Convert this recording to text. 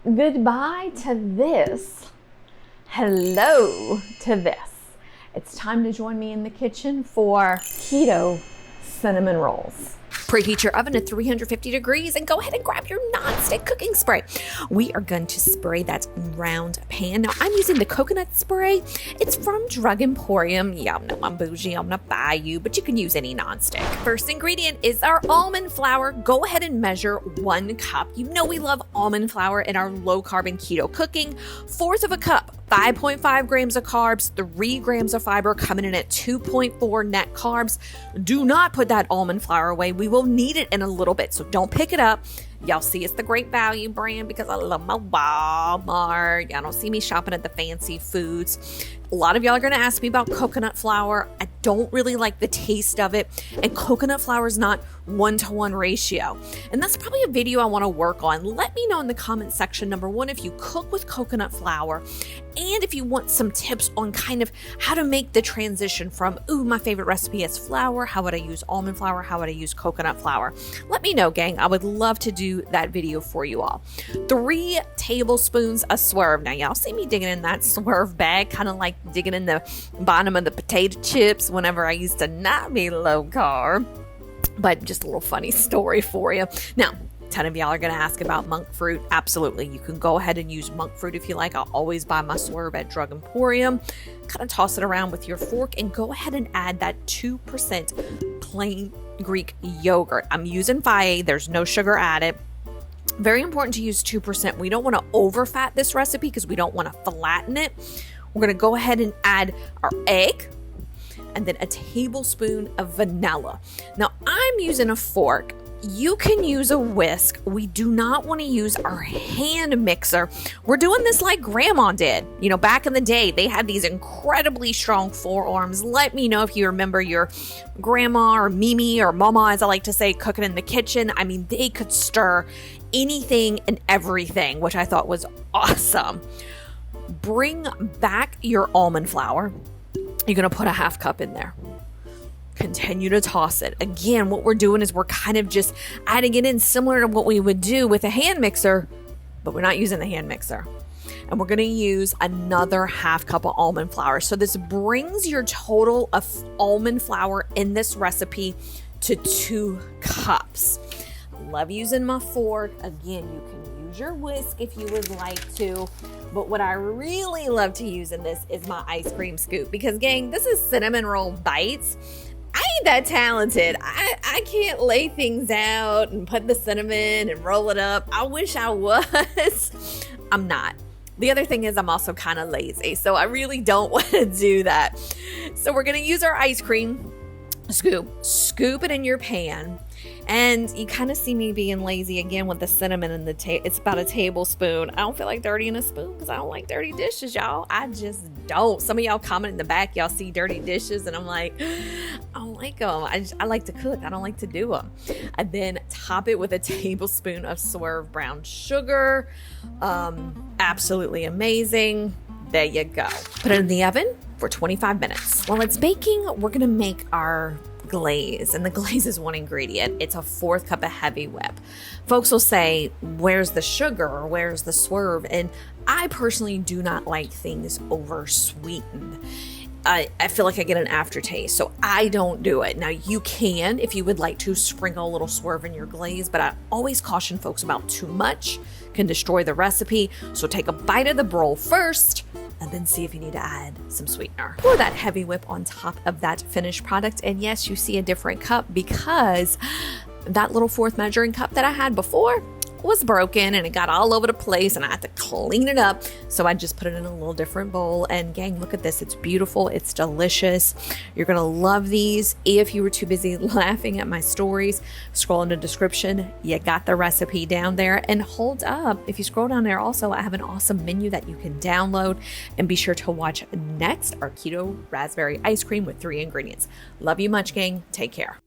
Goodbye to this. Hello to this. It's time to join me in the kitchen for keto cinnamon rolls. Preheat your oven to 350 degrees and go ahead and grab your non-stick cooking spray. We are going to spray that round pan. Now I'm using the coconut spray. It's from Drug Emporium. Yeah, no, I'm bougie. I'm not buy you, but you can use any non-stick. First ingredient is our almond flour. Go ahead and measure 1 cup. You know we love almond flour in our low carb and keto cooking. 1/4 of a cup. 5.5 grams of carbs, 3 grams of fiber, coming in at 2.4 net carbs. Do not put that almond flour away. We will need it in a little bit, so don't pick it up. Y'all see it's the Great Value brand because I love my Walmart. Y'all don't see me shopping at the fancy foods. A lot of y'all are going to ask me about coconut flour. I don't really like the taste of it, and coconut flour is not 1-to-1 ratio. And that's probably a video I want to work on. Let me know in the comment section, number 1, if you cook with coconut flour, and if you want some tips on kind of how to make the transition from, ooh, my favorite recipe is flour. How would I use almond flour? How would I use coconut flour? Let me know, gang. I would love to do that video for you all. 3 tablespoons of Swerve. Now, y'all see me digging in that Swerve bag, kind of like digging in the bottom of the potato chips whenever I used to not be low carb. But just a little funny story for you. Now, a ton of y'all are going to ask about monk fruit. Absolutely. You can go ahead and use monk fruit if you like. I'll always buy my Swerve at Drug Emporium. Kind of toss it around with your fork and go ahead and add that 2% plain Greek yogurt. I'm using Fage. There's no sugar added. Very important to use 2%. We don't want to overfat this recipe because we don't want to flatten it. We're going to go ahead and add our egg and then a tablespoon of vanilla. Now I'm using a fork. You can use a whisk. We do not want to use our hand mixer. We're doing this like grandma did. You know, back in the day, they had these incredibly strong forearms. Let me know if you remember your grandma or Mimi or mama, as I like to say, cooking in the kitchen. I mean, they could stir anything and everything, which I thought was awesome. Bring back your almond flour. You're going to put a 1/2 cup in there. Continue to toss it. Again, what we're doing is we're kind of just adding it in similar to what we would do with a hand mixer, but we're not using the hand mixer. And we're going to use another 1/2 cup of almond flour. So this brings your total of almond flour in this recipe to 2 cups. Love using my fork. Again, you can use your whisk if you would like to. But what I really love to use in this is my ice cream scoop because, gang, this is cinnamon roll bites. I ain't that talented. I can't lay things out and put the cinnamon and roll it up. I wish I was. I'm not. The other thing is I'm also kind of lazy, so I really don't want to do that. So we're going to use our ice cream scoop it in your pan. And you kind of see me being lazy again with the cinnamon and it's about a tablespoon. I don't feel like dirtying a spoon because I don't like dirty dishes, y'all. I just don't. Some of y'all comment in the back, y'all see dirty dishes, and I'm like, I don't like them. I like to cook. I don't like to do them. And then top it with a tablespoon of Swerve brown sugar. Absolutely amazing. There you go. Put it in the oven for 25 minutes. While it's baking, we're going to make our glaze, and the glaze is 1 ingredient. It's a 1/4 cup of heavy whip. Folks will say, where's the sugar or where's the Swerve? And I personally do not like things over sweetened. I feel like I get an aftertaste, so I don't do it. Now you can, if you would like to, sprinkle a little Swerve in your glaze, but I always caution folks about too much can destroy the recipe. So take a bite of the roll first and then see if you need to add some sweetener. Pour that heavy whip on top of that finished product. And yes, you see a different cup because that little 4th measuring cup that I had before was broken and it got all over the place and I had to clean it up. So I just put it in a little different bowl. And gang, look at this. It's beautiful. It's delicious. You're going to love these. If you were too busy laughing at my stories, scroll in the description. You got the recipe down there. And hold up, if you scroll down there also, I have an awesome menu that you can download. And be sure to watch next our keto raspberry ice cream with 3 ingredients. Love you much, gang. Take care.